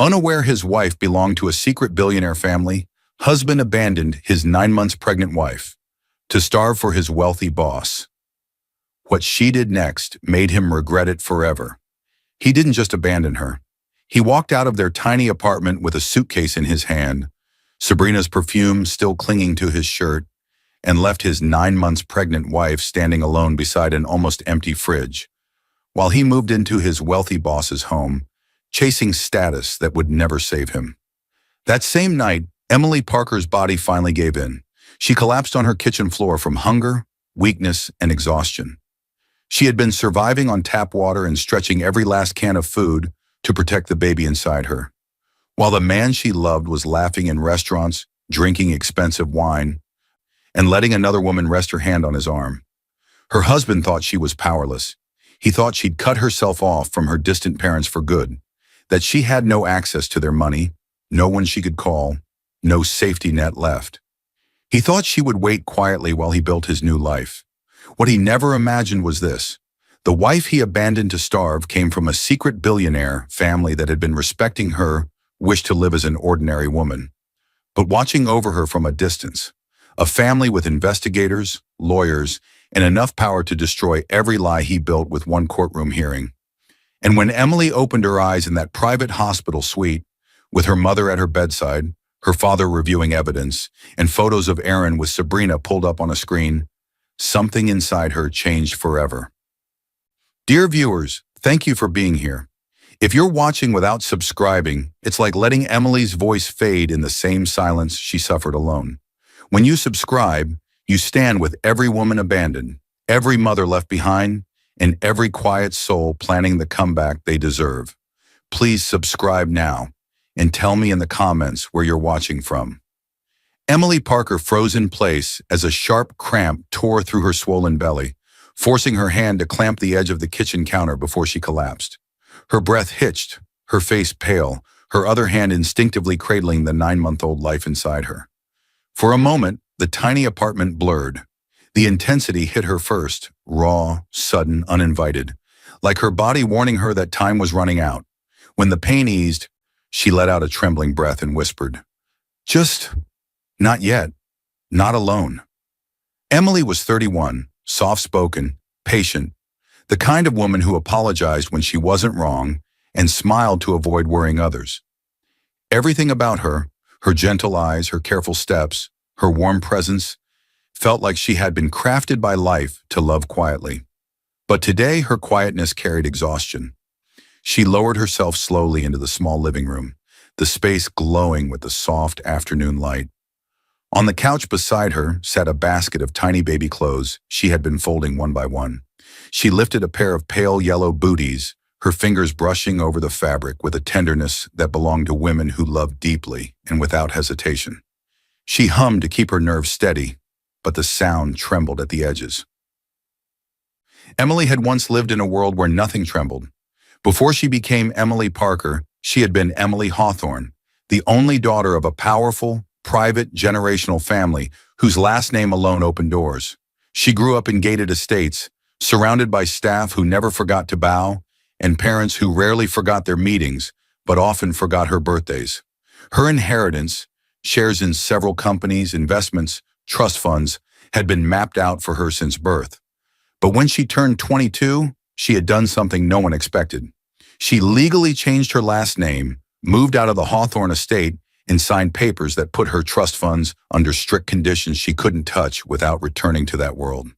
Unaware his wife belonged to a secret billionaire family, husband abandoned his 9 months pregnant wife to starve for his wealthy boss. What she did next made him regret it forever. He didn't just abandon her. He walked out of their tiny apartment with a suitcase in his hand, Sabrina's perfume still clinging to his shirt, and left his 9 months pregnant wife standing alone beside an almost empty fridge, while he moved into his wealthy boss's home, chasing status that would never save him. That same night, Emily Parker's body finally gave in. She collapsed on her kitchen floor from hunger, weakness, and exhaustion. She had been surviving on tap water and stretching every last can of food to protect the baby inside her, while the man she loved was laughing in restaurants, drinking expensive wine, and letting another woman rest her hand on his arm. Her husband thought she was powerless. He thought she'd cut herself off from her distant parents for good, that she had no access to their money, no one she could call, no safety net left. He thought she would wait quietly while he built his new life. What he never imagined was this. The wife he abandoned to starve came from a secret billionaire family that had been respecting her wish to live as an ordinary woman, but watching over her from a distance. A family with investigators, lawyers, and enough power to destroy every lie he built with one courtroom hearing. And when Emily opened her eyes in that private hospital suite, with her mother at her bedside, her father reviewing evidence, and photos of Aaron with Sabrina pulled up on a screen, something inside her changed forever. Dear viewers, thank you for being here. If you're watching without subscribing, it's like letting Emily's voice fade in the same silence she suffered alone. When you subscribe, you stand with every woman abandoned, every mother left behind, and every quiet soul planning the comeback they deserve. Please subscribe now and tell me in the comments where you're watching from. Emily Parker froze in place as a sharp cramp tore through her swollen belly, forcing her hand to clamp the edge of the kitchen counter before she collapsed. Her breath hitched, her face pale, her other hand instinctively cradling the 9-month-old life inside her. For a moment, the tiny apartment blurred. The intensity hit her first, raw, sudden, uninvited, like her body warning her that time was running out. When the pain eased, she let out a trembling breath and whispered, "Just not yet, not alone." Emily was 31, soft-spoken, patient, the kind of woman who apologized when she wasn't wrong and smiled to avoid worrying others. Everything about her, her gentle eyes, her careful steps, her warm presence, felt like she had been crafted by life to love quietly. But today her quietness carried exhaustion. She lowered herself slowly into the small living room, the space glowing with the soft afternoon light. On the couch beside her sat a basket of tiny baby clothes she had been folding one by one. She lifted a pair of pale yellow booties, her fingers brushing over the fabric with a tenderness that belonged to women who loved deeply and without hesitation. She hummed to keep her nerves steady, but the sound trembled at the edges. Emily had once lived in a world where nothing trembled. Before she became Emily Parker, she had been Emily Hawthorne, the only daughter of a powerful, private, generational family whose last name alone opened doors. She grew up in gated estates, surrounded by staff who never forgot to bow, and parents who rarely forgot their meetings, but often forgot her birthdays. Her inheritance, shares in several companies, investments, trust funds, had been mapped out for her since birth. But when she turned 22, she had done something no one expected. She legally changed her last name, moved out of the Hawthorne estate, and signed papers that put her trust funds under strict conditions she couldn't touch without returning to that world.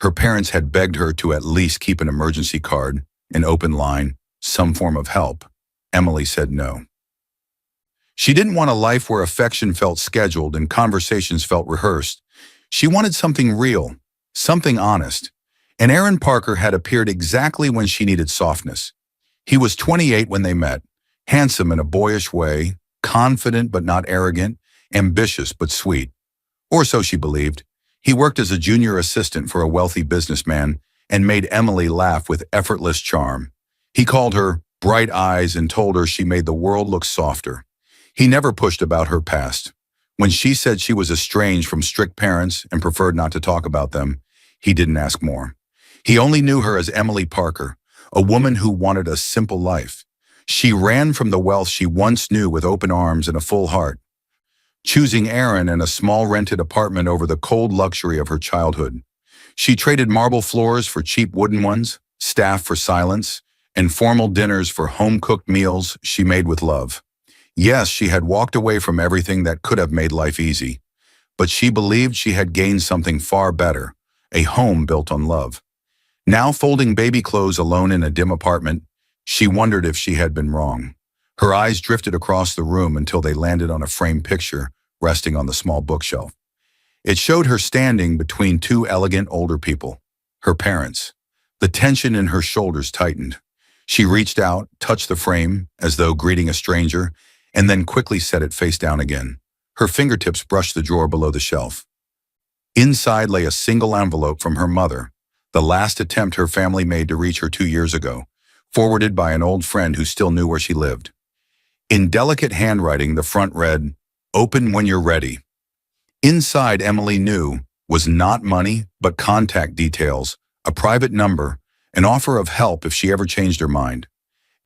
Her parents had begged her to at least keep an emergency card, an open line, some form of help. Emily said no. She didn't want a life where affection felt scheduled and conversations felt rehearsed. She wanted something real, something honest. And Aaron Parker had appeared exactly when she needed softness. He was 28 when they met, handsome in a boyish way, confident but not arrogant, ambitious but sweet. Or so she believed. He worked as a junior assistant for a wealthy businessman and made Emily laugh with effortless charm. He called her bright eyes and told her she made the world look softer. He never pushed about her past. When she said she was estranged from strict parents and preferred not to talk about them, he didn't ask more. He only knew her as Emily Parker, a woman who wanted a simple life. She ran from the wealth she once knew with open arms and a full heart, choosing Aaron and a small rented apartment over the cold luxury of her childhood. She traded marble floors for cheap wooden ones, staff for silence, and formal dinners for home-cooked meals she made with love. Yes, she had walked away from everything that could have made life easy, but she believed she had gained something far better, a home built on love. Now folding baby clothes alone in a dim apartment, she wondered if she had been wrong. Her eyes drifted across the room until they landed on a framed picture resting on the small bookshelf. It showed her standing between two elegant older people, her parents. The tension in her shoulders tightened. She reached out, touched the frame, as though greeting a stranger, and then quickly set it face down again. Her fingertips brushed the drawer below the shelf. Inside lay a single envelope from her mother, the last attempt her family made to reach her 2 years ago, forwarded by an old friend who still knew where she lived. In delicate handwriting, the front read, "Open when you're ready." Inside, Emily knew, was not money, but contact details, a private number, an offer of help if she ever changed her mind.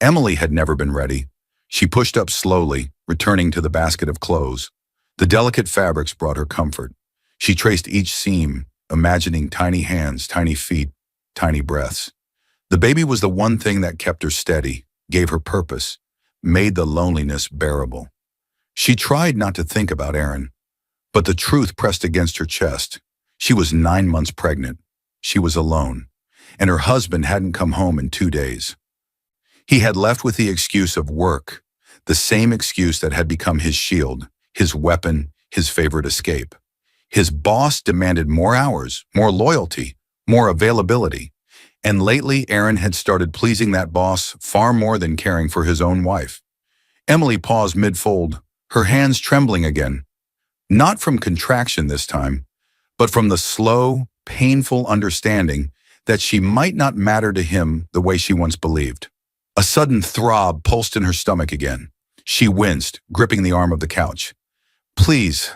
Emily had never been ready. She pushed up slowly, returning to the basket of clothes. The delicate fabrics brought her comfort. She traced each seam, imagining tiny hands, tiny feet, tiny breaths. The baby was the one thing that kept her steady, gave her purpose, made the loneliness bearable. She tried not to think about Aaron, but the truth pressed against her chest. She was 9 months pregnant. She was alone, and her husband hadn't come home in 2 days. He had left with the excuse of work, the same excuse that had become his shield, his weapon, his favorite escape. His boss demanded more hours, more loyalty, more availability. And lately, Aaron had started pleasing that boss far more than caring for his own wife. Emily paused mid-fold, her hands trembling again. Not from contraction this time, but from the slow, painful understanding that she might not matter to him the way she once believed. A sudden throb pulsed in her stomach again. She winced, gripping the arm of the couch. "Please."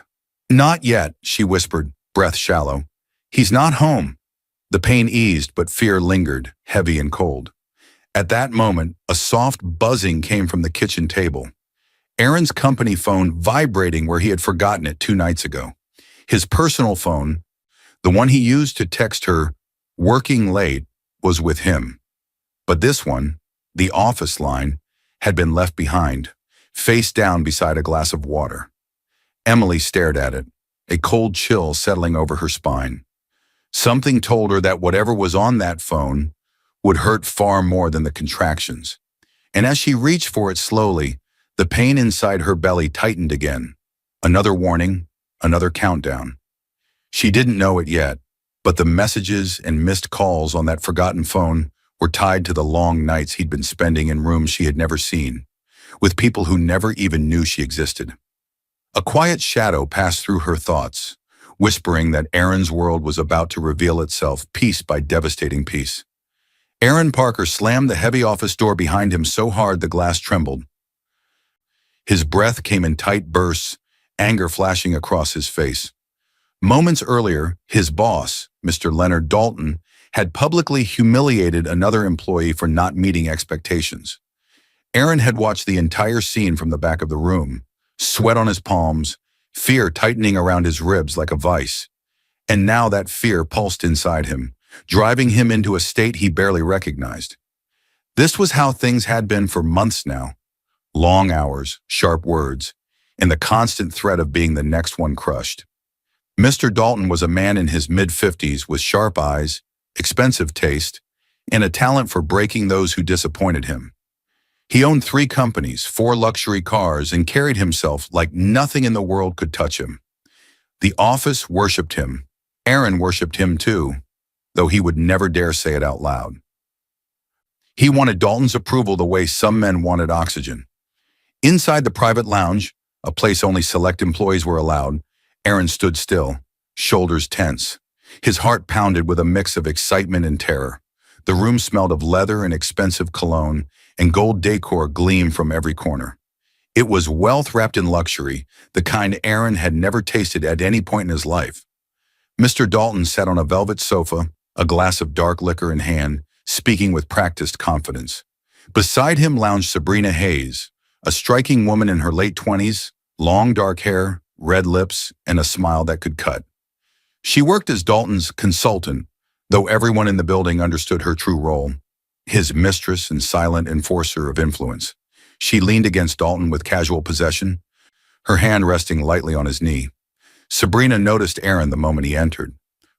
"Not yet," she whispered, breath shallow. "He's not home." The pain eased, but fear lingered, heavy and cold. At that moment, a soft buzzing came from the kitchen table. Aaron's company phone vibrating where he had forgotten it 2 nights ago. His personal phone, the one he used to text her, working late, was with him. But this one, the office line, had been left behind, face down beside a glass of water. Emily stared at it, a cold chill settling over her spine. Something told her that whatever was on that phone would hurt far more than the contractions. And as she reached for it slowly, the pain inside her belly tightened again. Another warning, another countdown. She didn't know it yet, but the messages and missed calls on that forgotten phone were tied to the long nights he'd been spending in rooms she had never seen, with people who never even knew she existed. A quiet shadow passed through her thoughts, whispering that Aaron's world was about to reveal itself piece by devastating piece. Aaron Parker slammed the heavy office door behind him so hard the glass trembled. His breath came in tight bursts, anger flashing across his face. Moments earlier, his boss, Mr. Leonard Dalton, had publicly humiliated another employee for not meeting expectations. Aaron had watched the entire scene from the back of the room, sweat on his palms, fear tightening around his ribs like a vice. And now that fear pulsed inside him, driving him into a state he barely recognized. This was how things had been for months now. Long hours, sharp words, and the constant threat of being the next one crushed. Mr. Dalton was a man in his mid-50s with sharp eyes, expensive taste, and a talent for breaking those who disappointed him. He owned 3 companies, 4 luxury cars, and carried himself like nothing in the world could touch him. The office worshipped him. Aaron worshipped him too, though he would never dare say it out loud. He wanted Dalton's approval the way some men wanted oxygen. Inside the private lounge, a place only select employees were allowed, Aaron stood still, shoulders tense. His heart pounded with a mix of excitement and terror. The room smelled of leather and expensive cologne, and gold decor gleamed from every corner. It was wealth wrapped in luxury, the kind Aaron had never tasted at any point in his life. Mr. Dalton sat on a velvet sofa, a glass of dark liquor in hand, speaking with practiced confidence. Beside him lounged Sabrina Hayes, a striking woman in her late 20s, long dark hair, red lips, and a smile that could cut. She worked as Dalton's consultant, though everyone in the building understood her true role, his mistress and silent enforcer of influence. She leaned against Dalton with casual possession, her hand resting lightly on his knee. Sabrina noticed Aaron the moment he entered.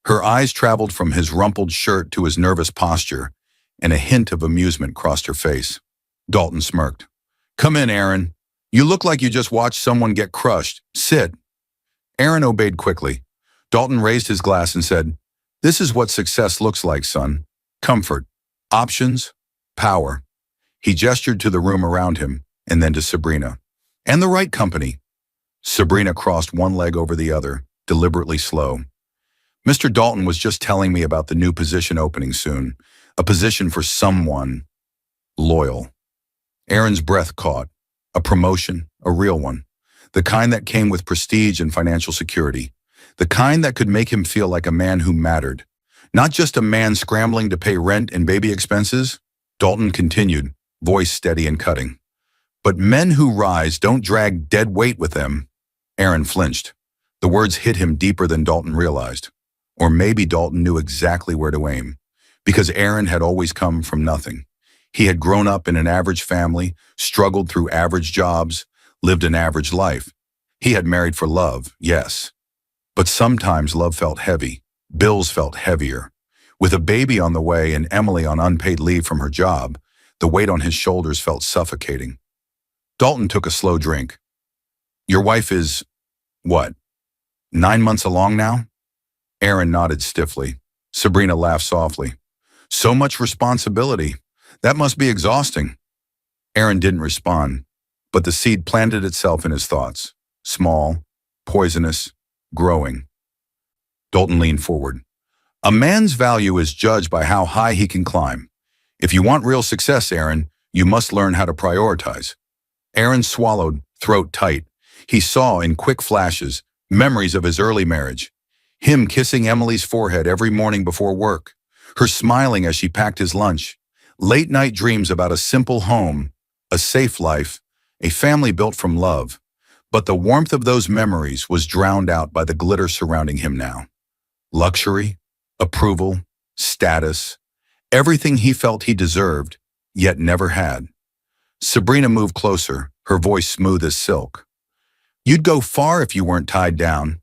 Her eyes traveled from his rumpled shirt to his nervous posture, and a hint of amusement crossed her face. Dalton smirked. "Come in, Aaron. You look like you just watched someone get crushed. Sit." Aaron obeyed quickly. Dalton raised his glass and said, "This is what success looks like, son. Comfort, options, power." He gestured to the room around him, and then to Sabrina. "And the right company." Sabrina crossed one leg over the other, deliberately slow. "Mr. Dalton was just telling me about the new position opening soon. A position for someone loyal." Aaron's breath caught. A promotion, a real one. The kind that came with prestige and financial security. The kind that could make him feel like a man who mattered. Not just a man scrambling to pay rent and baby expenses. Dalton continued, voice steady and cutting. "But men who rise don't drag dead weight with them." Aaron flinched. The words hit him deeper than Dalton realized. Or maybe Dalton knew exactly where to aim. Because Aaron had always come from nothing. He had grown up in an average family, struggled through average jobs, lived an average life. He had married for love, yes. But sometimes love felt heavy. Bills felt heavier. With a baby on the way and Emily on unpaid leave from her job, the weight on his shoulders felt suffocating. Dalton took a slow drink. "Your wife is, what, 9 months along now?" Aaron nodded stiffly. Sabrina laughed softly. "So much responsibility. That must be exhausting." Aaron didn't respond, but the seed planted itself in his thoughts. Small, poisonous, growing. Dalton leaned forward. "A man's value is judged by how high he can climb. If you want real success, Aaron, you must learn how to prioritize." Aaron swallowed, throat tight. He saw in quick flashes memories of his early marriage. Him kissing Emily's forehead every morning before work. Her smiling as she packed his lunch. Late-night dreams about a simple home, a safe life, a family built from love. But the warmth of those memories was drowned out by the glitter surrounding him now. Luxury, approval, status, everything he felt he deserved, yet never had. Sabrina moved closer, her voice smooth as silk. "You'd go far if you weren't tied down."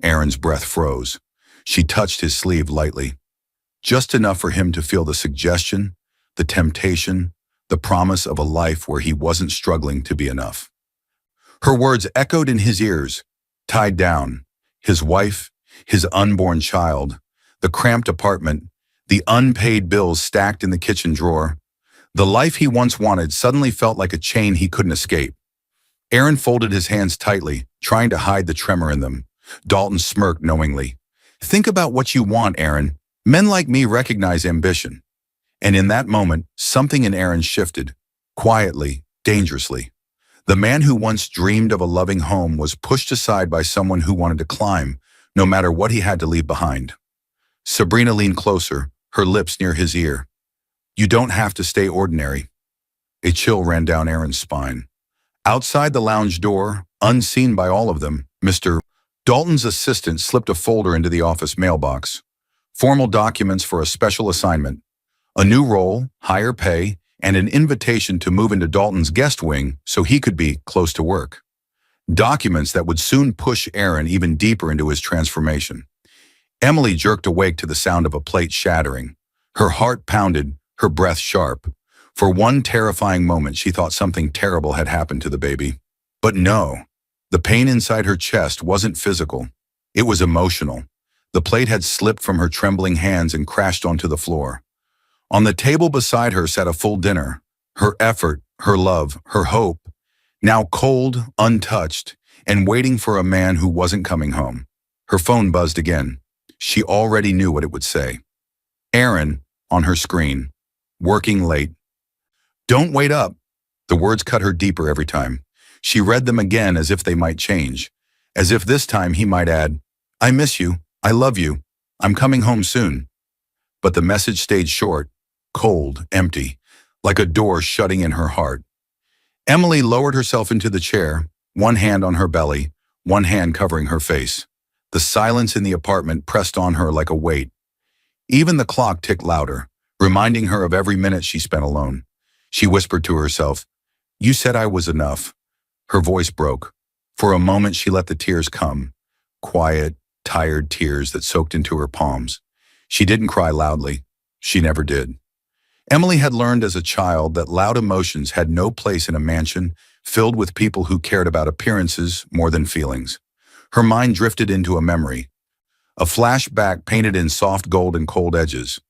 Aaron's breath froze. She touched his sleeve lightly. Just enough for him to feel the suggestion, the temptation, the promise of a life where he wasn't struggling to be enough. Her words echoed in his ears. Tied down. His wife, his unborn child, the cramped apartment, the unpaid bills stacked in the kitchen drawer. The life he once wanted suddenly felt like a chain he couldn't escape. Aaron folded his hands tightly, trying to hide the tremor in them. Dalton smirked knowingly. "Think about what you want, Aaron. Men like me recognize ambition." And in that moment, something in Aaron shifted, quietly, dangerously. The man who once dreamed of a loving home was pushed aside by someone who wanted to climb, no matter what he had to leave behind. Sabrina leaned closer, her lips near his ear. "You don't have to stay ordinary." A chill ran down Aaron's spine. Outside the lounge door, unseen by all of them, Mr. Dalton's assistant slipped a folder into the office mailbox. Formal documents for a special assignment. A new role, higher pay, and an invitation to move into Dalton's guest wing so he could be close to work. Documents that would soon push Aaron even deeper into his transformation. Emily jerked awake to the sound of a plate shattering. Her heart pounded, her breath sharp. For one terrifying moment, she thought something terrible had happened to the baby. But no, the pain inside her chest wasn't physical. It was emotional. The plate had slipped from her trembling hands and crashed onto the floor. On the table beside her sat a full dinner. Her effort, her love, her hope, now cold, untouched, and waiting for a man who wasn't coming home. Her phone buzzed again. She already knew what it would say. Aaron, on her screen, working late. "Don't wait up." The words cut her deeper every time. She read them again as if they might change. As if this time he might add, "I miss you. I love you. I'm coming home soon." But the message stayed short, cold, empty, like a door shutting in her heart. Emily lowered herself into the chair, one hand on her belly, one hand covering her face. The silence in the apartment pressed on her like a weight. Even the clock ticked louder, reminding her of every minute she spent alone. She whispered to herself, "You said I was enough." Her voice broke. For a moment she let the tears come, quiet, tired tears that soaked into her palms. She didn't cry loudly. She never did. Emily had learned as a child that loud emotions had no place in a mansion filled with people who cared about appearances more than feelings. Her mind drifted into a memory, a flashback painted in soft gold and cold edges.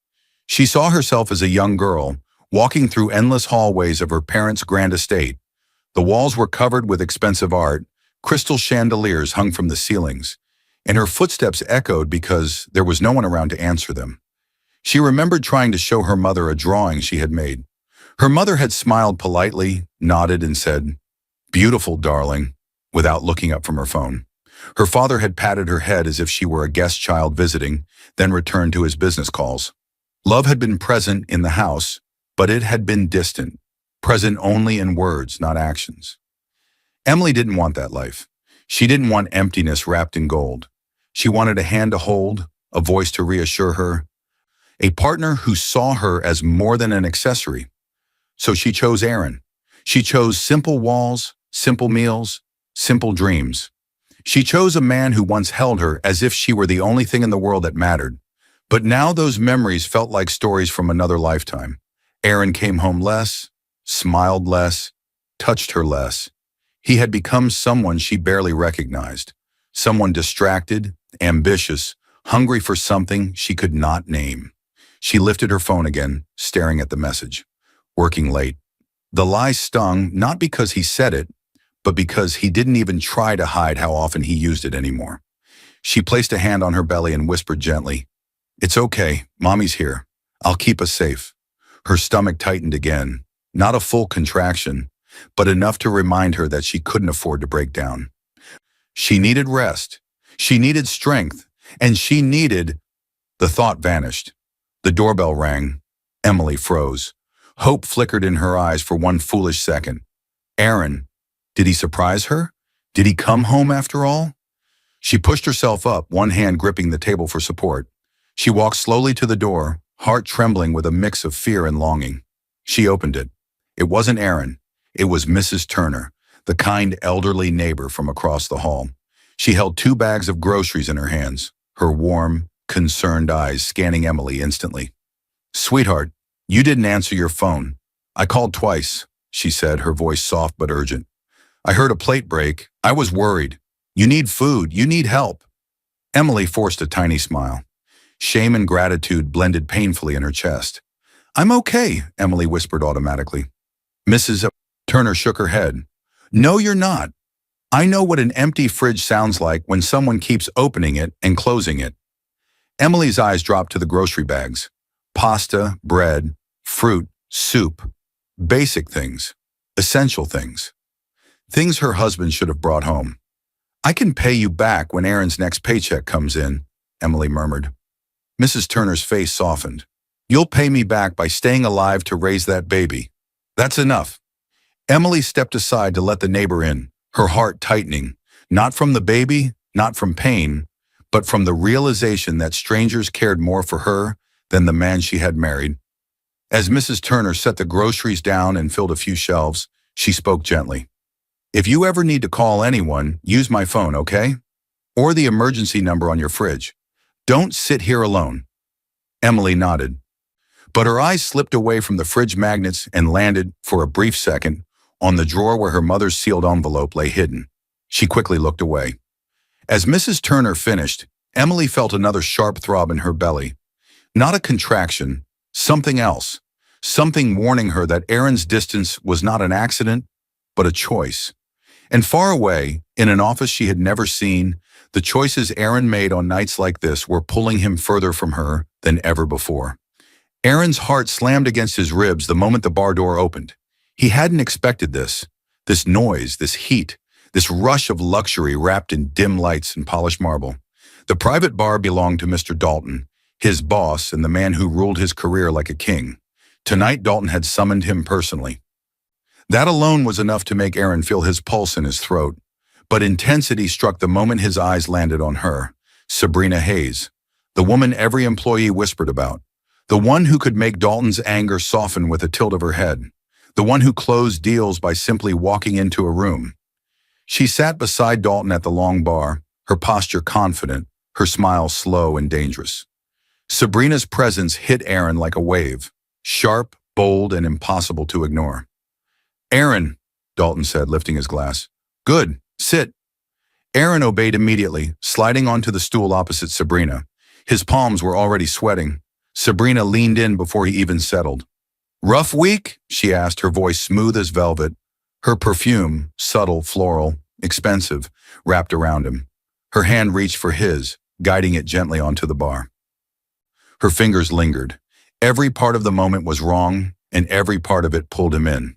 She saw herself as a young girl, walking through endless hallways of her parents' grand estate. The walls were covered with expensive art, crystal chandeliers hung from the ceilings, and her footsteps echoed because there was no one around to answer them. She remembered trying to show her mother a drawing she had made. Her mother had smiled politely, nodded, and said, "Beautiful, darling," without looking up from her phone. Her father had patted her head as if she were a guest child visiting, then returned to his business calls. Love had been present in the house, but it had been distant, present only in words, not actions. Emily didn't want that life. She didn't want emptiness wrapped in gold. She wanted a hand to hold, a voice to reassure her, a partner who saw her as more than an accessory. So she chose Aaron. She chose simple walls, simple meals, simple dreams. She chose a man who once held her as if she were the only thing in the world that mattered. But now those memories felt like stories from another lifetime. Aaron came home less, smiled less, touched her less. He had become someone she barely recognized, someone distracted, ambitious, hungry for something she could not name. She lifted her phone again, staring at the message. Working late. The lie stung not because he said it, but because he didn't even try to hide how often he used it anymore. She placed a hand on her belly and whispered gently, "It's okay, Mommy's here. I'll keep us safe." Her stomach tightened again, not a full contraction, but enough to remind her that she couldn't afford to break down. She needed rest, she needed strength, and she needed... The thought vanished. The doorbell rang. Emily froze. Hope flickered in her eyes for one foolish second. Aaron. Did he surprise her? Did he come home after all? She pushed herself up, one hand gripping the table for support. She walked slowly to the door, heart trembling with a mix of fear and longing. She opened it. It wasn't Aaron. It was Mrs. Turner, the kind elderly neighbor from across the hall. She held 2 bags of groceries in her hands, her warm, concerned eyes scanning Emily instantly. "Sweetheart, you didn't answer your phone. I called twice," she said, her voice soft but urgent. "I heard a plate break. I was worried. You need food. You need help." Emily forced a tiny smile. Shame and gratitude blended painfully in her chest. "I'm okay," Emily whispered automatically. Mrs. Turner shook her head. "No, you're not. I know what an empty fridge sounds like when someone keeps opening it and closing it." Emily's eyes dropped to the grocery bags. Pasta, bread, fruit, soup. Basic things. Essential things. Things her husband should have brought home. "I can pay you back when Aaron's next paycheck comes in," Emily murmured. Mrs. Turner's face softened. "You'll pay me back by staying alive to raise that baby. That's enough." Emily stepped aside to let the neighbor in, her heart tightening, not from the baby, not from pain, but from the realization that strangers cared more for her than the man she had married. As Mrs. Turner set the groceries down and filled a few shelves, she spoke gently. "If you ever need to call anyone, use my phone, okay? Or the emergency number on your fridge. Don't sit here alone." Emily nodded. But her eyes slipped away from the fridge magnets and landed, for a brief second, on the drawer where her mother's sealed envelope lay hidden. She quickly looked away. As Mrs. Turner finished, Emily felt another sharp throb in her belly. Not a contraction, something else. Something warning her that Aaron's distance was not an accident, but a choice. And far away, in an office she had never seen, the choices Aaron made on nights like this were pulling him further from her than ever before. Aaron's heart slammed against his ribs the moment the bar door opened. He hadn't expected this noise, this heat, this rush of luxury wrapped in dim lights and polished marble. The private bar belonged to Mr. Dalton, his boss and the man who ruled his career like a king. Tonight Dalton had summoned him personally. That alone was enough to make Aaron feel his pulse in his throat, but intensity struck the moment his eyes landed on her, Sabrina Hayes, the woman every employee whispered about, the one who could make Dalton's anger soften with a tilt of her head, the one who closed deals by simply walking into a room. She sat beside Dalton at the long bar, her posture confident, her smile slow and dangerous. Sabrina's presence hit Aaron like a wave, sharp, bold, and impossible to ignore. "Aaron," Dalton said, lifting his glass. "Good, sit." Aaron obeyed immediately, sliding onto the stool opposite Sabrina. His palms were already sweating. Sabrina leaned in before he even settled. "Rough week?" she asked, her voice smooth as velvet. Her perfume, subtle, floral, expensive, wrapped around him. Her hand reached for his, guiding it gently onto the bar. Her fingers lingered. Every part of the moment was wrong, and every part of it pulled him in.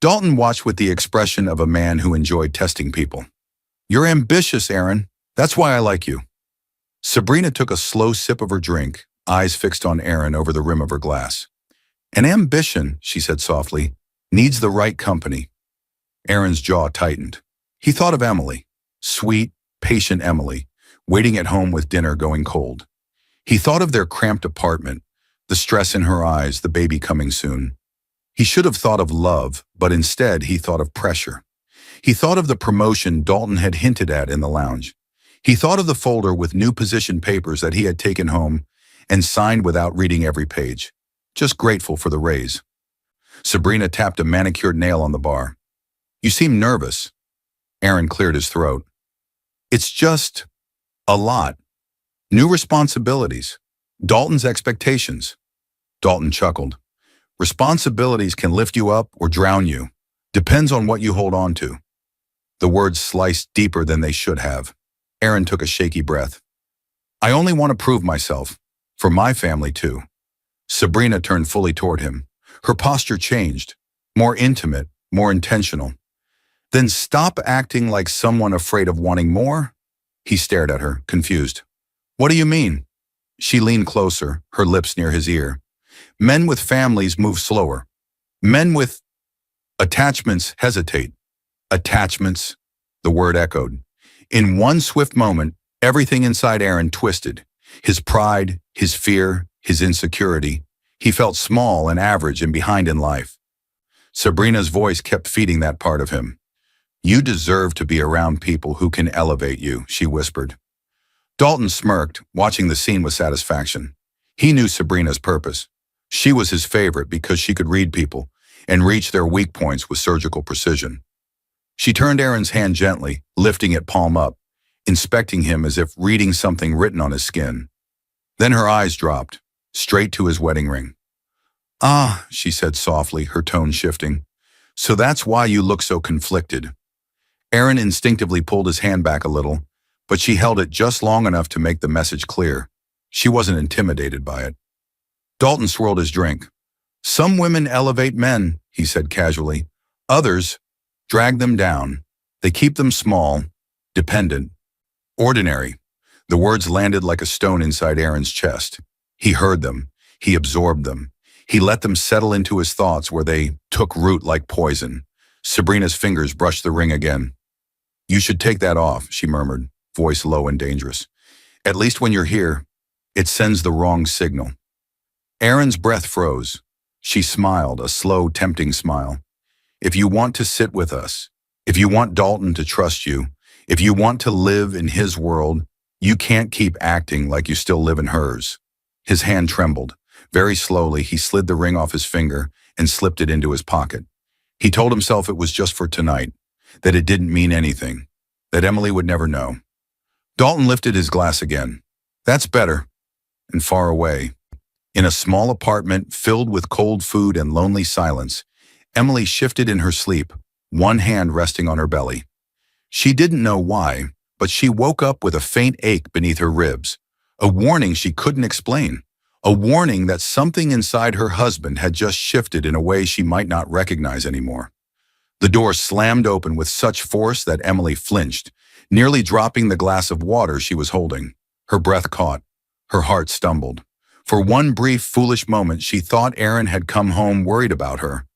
Dalton watched with the expression of a man who enjoyed testing people. "You're ambitious, Aaron. That's why I like you." Sabrina took a slow sip of her drink, eyes fixed on Aaron over the rim of her glass. "An ambition," she said softly, "needs the right company." Aaron's jaw tightened. He thought of Emily, sweet, patient Emily, waiting at home with dinner going cold. He thought of their cramped apartment, the stress in her eyes, the baby coming soon. He should have thought of love, but instead he thought of pressure. He thought of the promotion Dalton had hinted at in the lounge. He thought of the folder with new position papers that he had taken home and signed without reading every page, just grateful for the raise. Sabrina tapped a manicured nail on the bar. "You seem nervous." Aaron cleared his throat. "It's just a lot. New responsibilities. Dalton's expectations." Dalton chuckled. "Responsibilities can lift you up or drown you. Depends on what you hold on to." The words sliced deeper than they should have. Aaron took a shaky breath. "I only want to prove myself. For my family, too." Sabrina turned fully toward him. Her posture changed. More intimate, more intentional. "Then stop acting like someone afraid of wanting more?" He stared at her, confused. "What do you mean?" She leaned closer, her lips near his ear. "Men with families move slower. Men with attachments hesitate." Attachments, the word echoed. In one swift moment, everything inside Aaron twisted. His pride, his fear, his insecurity. He felt small and average and behind in life. Sabrina's voice kept feeding that part of him. "You deserve to be around people who can elevate you," she whispered. Dalton smirked, watching the scene with satisfaction. He knew Sabrina's purpose. She was his favorite because she could read people and reach their weak points with surgical precision. She turned Aaron's hand gently, lifting it palm up, inspecting him as if reading something written on his skin. Then her eyes dropped, straight to his wedding ring. "Ah," she said softly, her tone shifting. "So that's why you look so conflicted." Aaron instinctively pulled his hand back a little, but she held it just long enough to make the message clear. She wasn't intimidated by it. Dalton swirled his drink. "Some women elevate men," he said casually. "Others drag them down. They keep them small, dependent, ordinary." The words landed like a stone inside Aaron's chest. He heard them. He absorbed them. He let them settle into his thoughts where they took root like poison. Sabrina's fingers brushed the ring again. "You should take that off," she murmured, voice low and dangerous. "At least when you're here, it sends the wrong signal." Aaron's breath froze. She smiled, a slow, tempting smile. "If you want to sit with us, if you want Dalton to trust you, if you want to live in his world, you can't keep acting like you still live in hers." His hand trembled. Very slowly, he slid the ring off his finger and slipped it into his pocket. He told himself it was just for tonight, that it didn't mean anything, that Emily would never know. Dalton lifted his glass again. "That's better." And far away, in a small apartment filled with cold food and lonely silence, Emily shifted in her sleep, one hand resting on her belly. She didn't know why, but she woke up with a faint ache beneath her ribs, a warning she couldn't explain, a warning that something inside her husband had just shifted in a way she might not recognize anymore. The door slammed open with such force that Emily flinched, nearly dropping the glass of water she was holding. Her breath caught. Her heart stumbled. For one brief, foolish moment, she thought Aaron had come home worried about her,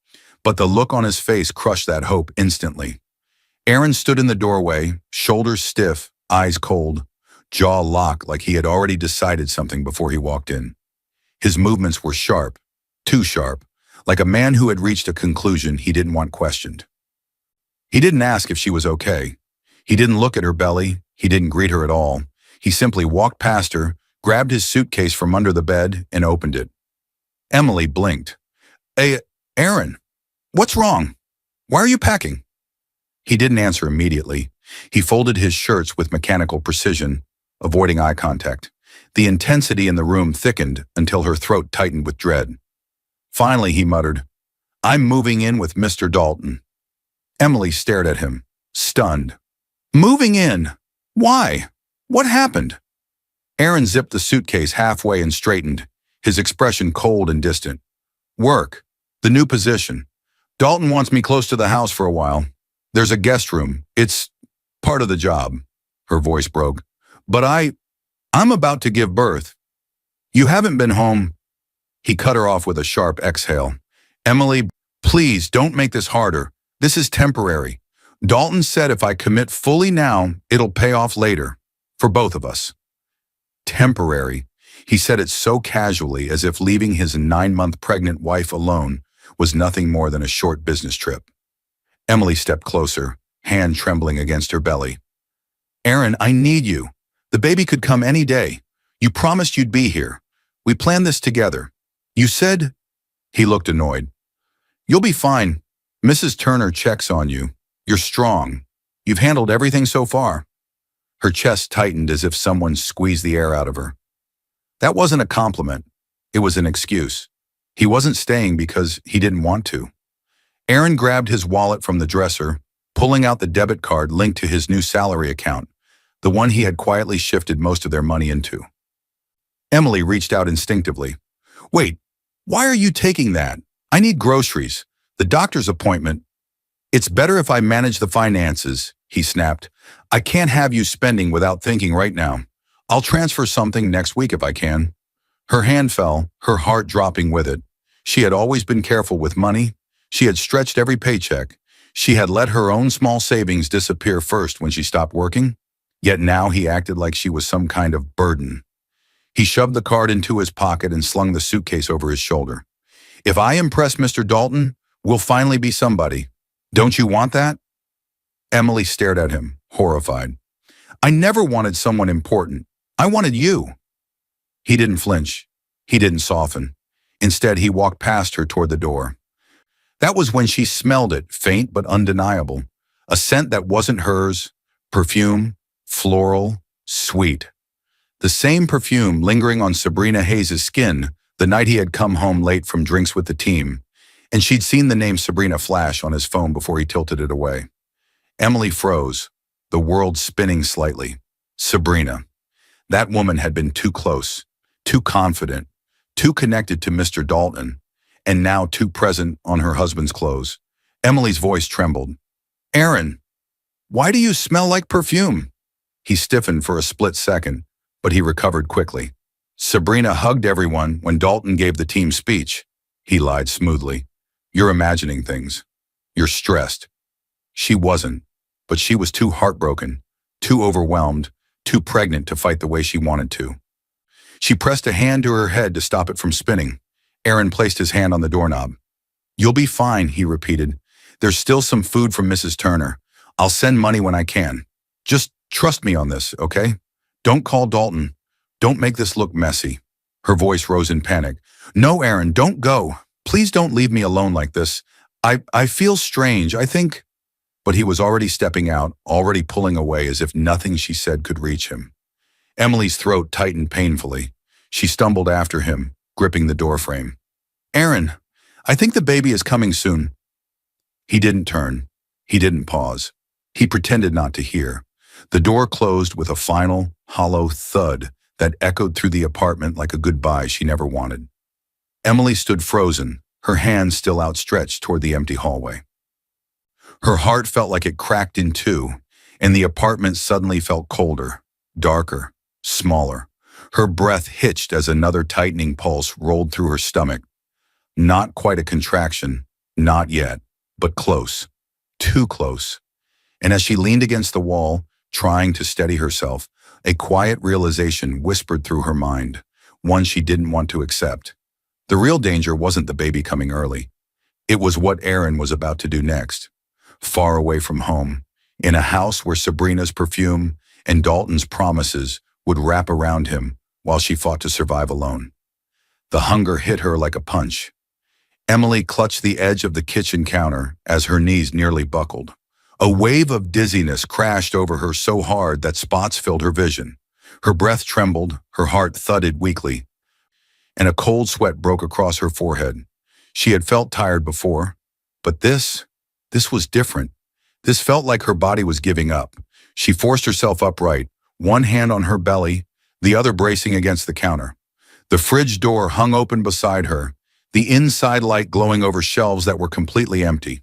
but the look on his face crushed that hope instantly. Aaron stood in the doorway, shoulders stiff, eyes cold, jaw locked like he had already decided something before he walked in. His movements were sharp, too sharp, like a man who had reached a conclusion he didn't want questioned. He didn't ask if she was okay. He didn't look at her belly. He didn't greet her at all. He simply walked past her, grabbed his suitcase from under the bed, and opened it. Emily blinked. "Hey, Aaron, what's wrong? Why are you packing?" He didn't answer immediately. He folded his shirts with mechanical precision, avoiding eye contact. The intensity in the room thickened until her throat tightened with dread. Finally, he muttered, "I'm moving in with Mr. Dalton." Emily stared at him, stunned. "Moving in? Why? What happened?" Aaron zipped the suitcase halfway and straightened, his expression cold and distant. "Work. The new position. Dalton wants me close to the house for a while. There's a guest room. It's part of the job." Her voice broke. "But I'm about to give birth. You haven't been home." He cut her off with a sharp exhale. "Emily, please don't make this harder. This is temporary. Dalton said if I commit fully now, it'll pay off later. For both of us." Temporary. He said it so casually, as if leaving his 9-month pregnant wife alone was nothing more than a short business trip. Emily stepped closer, hand trembling against her belly. "Aaron, I need you. The baby could come any day. You promised you'd be here. We planned this together. You said—" He looked annoyed. "You'll be fine. Mrs. Turner checks on you. You're strong. You've handled everything so far." Her chest tightened as if someone squeezed the air out of her. That wasn't a compliment. It was an excuse. He wasn't staying because he didn't want to. Aaron grabbed his wallet from the dresser, pulling out the debit card linked to his new salary account, the one he had quietly shifted most of their money into. Emily reached out instinctively. "Wait, why are you taking that? I need groceries. The doctor's appointment." "It's better if I manage the finances," he snapped. "I can't have you spending without thinking right now. I'll transfer something next week if I can." Her hand fell, her heart dropping with it. She had always been careful with money. She had stretched every paycheck. She had let her own small savings disappear first when she stopped working. Yet now he acted like she was some kind of burden. He shoved the card into his pocket and slung the suitcase over his shoulder. "If I impress Mr. Dalton, we'll finally be somebody. Don't you want that?" Emily stared at him, horrified. "I never wanted someone important. I wanted you." He didn't flinch. He didn't soften. Instead, he walked past her toward the door. That was when she smelled it, faint but undeniable. A scent that wasn't hers, perfume, floral, sweet. The same perfume lingering on Sabrina Hayes' skin the night he had come home late from drinks with the team, and she'd seen the name Sabrina flash on his phone before he tilted it away. Emily froze, the world spinning slightly. Sabrina. That woman had been too close, too confident, too connected to Mr. Dalton, and now too present on her husband's clothes. Emily's voice trembled. "Aaron, why do you smell like perfume?" He stiffened for a split second, but he recovered quickly. "Sabrina hugged everyone when Dalton gave the team speech," he lied smoothly. "You're imagining things. You're stressed." She wasn't, but she was too heartbroken, too overwhelmed, too pregnant to fight the way she wanted to. She pressed a hand to her head to stop it from spinning. Aaron placed his hand on the doorknob. "You'll be fine," he repeated. "There's still some food from Mrs. Turner. I'll send money when I can. Just trust me on this, okay? Don't call Dalton. Don't make this look messy." Her voice rose in panic. "No, Aaron, don't go. Please don't leave me alone like this. I feel strange. I think—" But he was already stepping out, already pulling away as if nothing she said could reach him. Emily's throat tightened painfully. She stumbled after him, gripping the doorframe. "Aaron, I think the baby is coming soon." He didn't turn. He didn't pause. He pretended not to hear. The door closed with a final, hollow thud that echoed through the apartment like a goodbye she never wanted. Emily stood frozen, her hands still outstretched toward the empty hallway. Her heart felt like it cracked in two, and the apartment suddenly felt colder, darker, smaller. Her breath hitched as another tightening pulse rolled through her stomach. Not quite a contraction, not yet, but close, too close. And as she leaned against the wall, trying to steady herself, a quiet realization whispered through her mind, one she didn't want to accept. The real danger wasn't the baby coming early. It was what Aaron was about to do next. Far away from home, in a house where Sabrina's perfume and Dalton's promises would wrap around him while she fought to survive alone. The hunger hit her like a punch. Emily clutched the edge of the kitchen counter as her knees nearly buckled. A wave of dizziness crashed over her so hard that spots filled her vision. Her breath trembled, her heart thudded weakly, and a cold sweat broke across her forehead. She had felt tired before, but this was different. This felt like her body was giving up. She forced herself upright, one hand on her belly, the other bracing against the counter. The fridge door hung open beside her, the inside light glowing over shelves that were completely empty.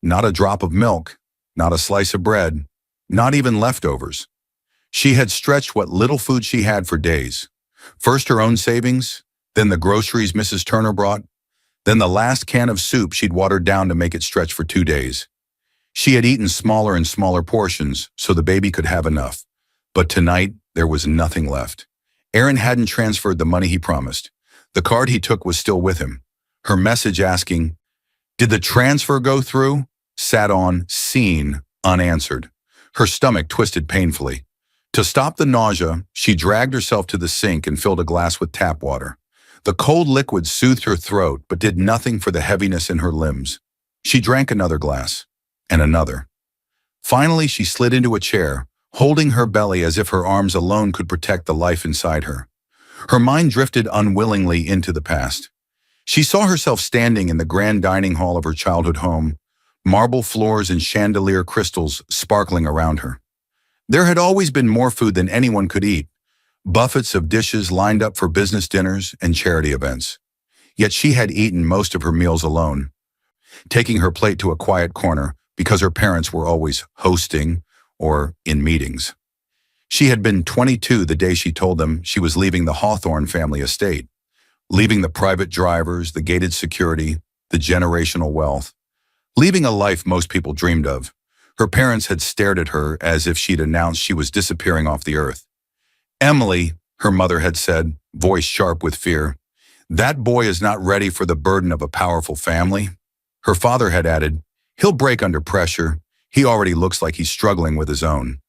Not a drop of milk, not a slice of bread, not even leftovers. She had stretched what little food she had for days. First her own savings, then the groceries Mrs. Turner brought, then the last can of soup she'd watered down to make it stretch for 2 days. She had eaten smaller and smaller portions so the baby could have enough. But tonight, there was nothing left. Aaron hadn't transferred the money he promised. The card he took was still with him. Her message asking, "Did the transfer go through?" sat on, seen, unanswered. Her stomach twisted painfully. To stop the nausea, she dragged herself to the sink and filled a glass with tap water. The cold liquid soothed her throat but did nothing for the heaviness in her limbs. She drank another glass, and another. Finally, she slid into a chair, holding her belly as if her arms alone could protect the life inside her. Her mind drifted unwillingly into the past. She saw herself standing in the grand dining hall of her childhood home, marble floors and chandelier crystals sparkling around her. There had always been more food than anyone could eat, buffets of dishes lined up for business dinners and charity events. Yet she had eaten most of her meals alone, taking her plate to a quiet corner because her parents were always hosting or in meetings. She had been 22 the day she told them she was leaving the Hawthorne family estate, leaving the private drivers, the gated security, the generational wealth, leaving a life most people dreamed of. Her parents had stared at her as if she'd announced she was disappearing off the earth. "Emily," her mother had said, voice sharp with fear, "that boy is not ready for the burden of a powerful family." Her father had added, "He'll break under pressure. He already looks like he's struggling with his own."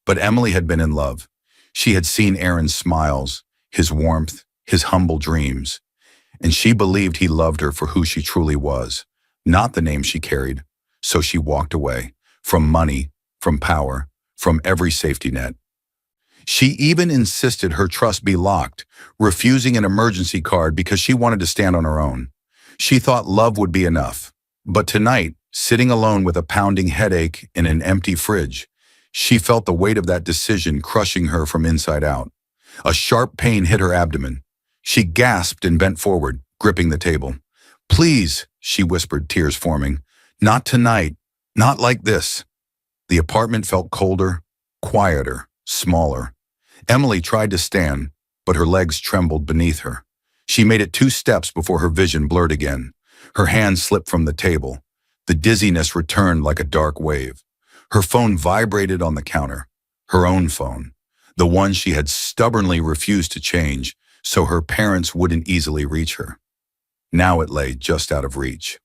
But Emily had been in love. She had seen Aaron's smiles, his warmth, his humble dreams, and she believed he loved her for who she truly was, not the name she carried. So she walked away, from money, from power, from every safety net. She even insisted her trust be locked, refusing an emergency card because she wanted to stand on her own. She thought love would be enough. But tonight, sitting alone with a pounding headache in an empty fridge, she felt the weight of that decision crushing her from inside out. A sharp pain hit her abdomen. She gasped and bent forward, gripping the table. "Please," she whispered, tears forming. "Not tonight. Not like this." The apartment felt colder, quieter, smaller. Emily tried to stand, but her legs trembled beneath her. She made it 2 steps before her vision blurred again. Her hand slipped from the table. The dizziness returned like a dark wave. Her phone vibrated on the counter. Her own phone. The one she had stubbornly refused to change so her parents wouldn't easily reach her. Now it lay just out of reach.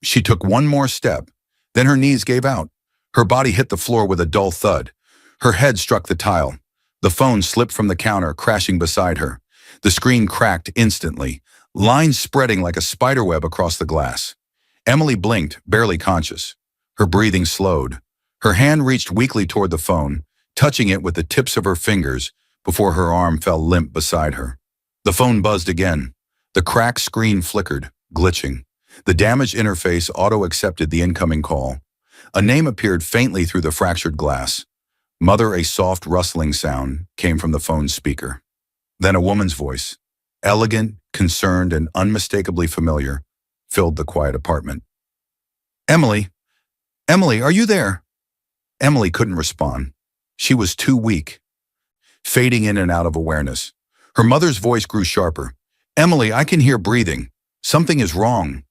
She took one more step, then her knees gave out. Her body hit the floor with a dull thud. Her head struck the tile. The phone slipped from the counter, crashing beside her. The screen cracked instantly, lines spreading like a spiderweb across the glass. Emily blinked, barely conscious. Her breathing slowed. Her hand reached weakly toward the phone, touching it with the tips of her fingers before her arm fell limp beside her. The phone buzzed again. The cracked screen flickered, glitching. The damaged interface auto-accepted the incoming call. A name appeared faintly through the fractured glass. "Mother," a soft rustling sound came from the phone's speaker. Then a woman's voice, elegant, concerned, and unmistakably familiar, filled the quiet apartment. "Emily? Emily, are you there?" Emily couldn't respond. She was too weak. fading in and out of awareness. Her mother's voice grew sharper. "Emily, I can hear breathing. Something is wrong."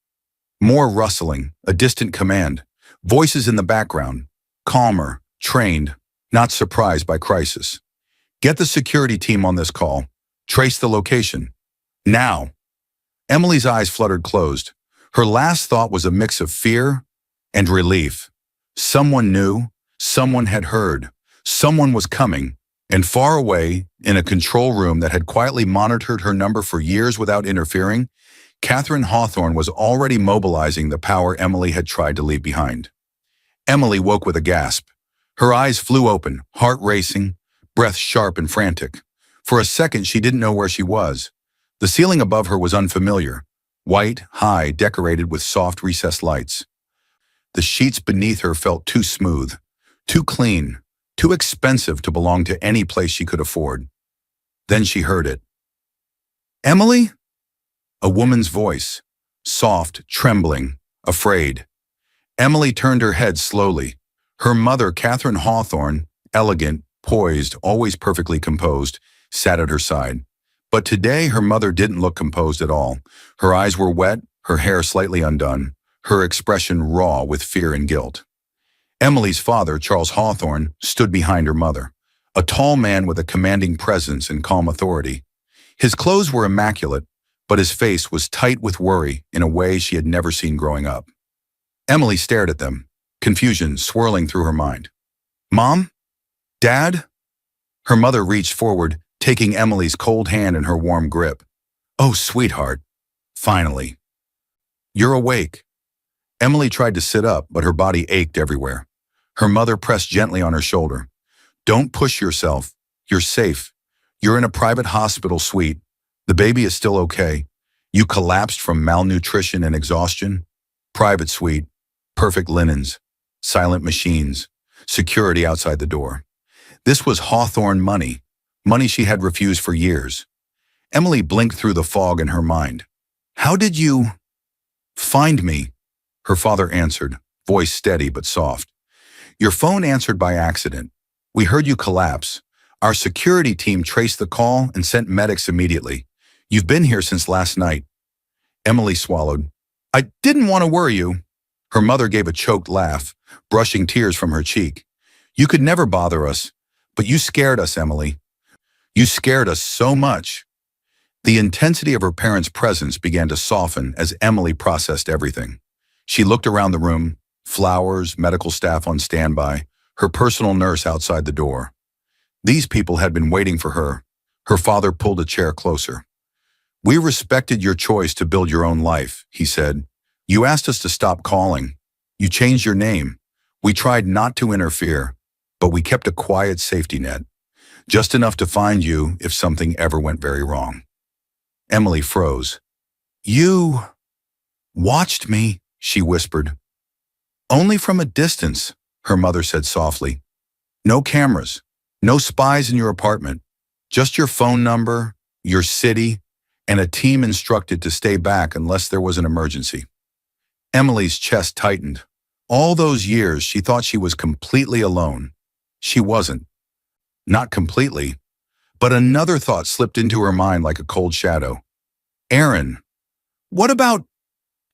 More rustling, a distant command. Voices in the background. Calmer, trained, not surprised by crisis. "Get the security team on this call. Trace the location. Now." Emily's eyes fluttered closed. Her last thought was a mix of fear and relief. Someone knew, someone had heard, someone was coming, and far away, in a control room that had quietly monitored her number for years without interfering, Catherine Hawthorne was already mobilizing the power Emily had tried to leave behind. Emily woke with a gasp. Her eyes flew open, heart racing, breath sharp and frantic. For a second, she didn't know where she was. The ceiling above her was unfamiliar, white, high, decorated with soft recessed lights. The sheets beneath her felt too smooth, too clean, too expensive to belong to any place she could afford. Then she heard it. "Emily?" A woman's voice, soft, trembling, afraid. Emily turned her head slowly. Her mother, Catherine Hawthorne, elegant, poised, always perfectly composed, sat at her side. But today her mother didn't look composed at all. Her eyes were wet, her hair slightly undone, her expression raw with fear and guilt. Emily's father, Charles Hawthorne, stood behind her mother, a tall man with a commanding presence and calm authority. His clothes were immaculate, but his face was tight with worry in a way she had never seen growing up. Emily stared at them, confusion swirling through her mind. "Mom? Dad?" Her mother reached forward, taking Emily's cold hand in her warm grip. "Oh, sweetheart. Finally. You're awake." Emily tried to sit up, but her body ached everywhere. Her mother pressed gently on her shoulder. "Don't push yourself. You're safe. You're in a private hospital suite. The baby is still okay. You collapsed from malnutrition and exhaustion. Private suite, perfect linens, silent machines, security outside the door." This was Hawthorne money, money she had refused for years. Emily blinked through the fog in her mind. "How did you find me?" Her father answered, voice steady but soft. "Your phone answered by accident. We heard you collapse. Our security team traced the call and sent medics immediately. You've been here since last night." Emily swallowed. "I didn't want to worry you." Her mother gave a choked laugh, brushing tears from her cheek. "You could never bother us, but you scared us, Emily. You scared us so much." The intensity of her parents' presence began to soften as Emily processed everything. She looked around the room, flowers, medical staff on standby, her personal nurse outside the door. These people had been waiting for her. Her father pulled a chair closer. "We respected your choice to build your own life," he said. "You asked us to stop calling. You changed your name. We tried not to interfere, but we kept a quiet safety net, just enough to find you if something ever went very wrong." Emily froze. "You watched me," she whispered. "Only from a distance," her mother said softly. "No cameras, no spies in your apartment, just your phone number, your city, and a team instructed to stay back unless there was an emergency." Emily's chest tightened. All those years she thought she was completely alone. She wasn't. Not completely. But another thought slipped into her mind like a cold shadow. "Aaron. What about—"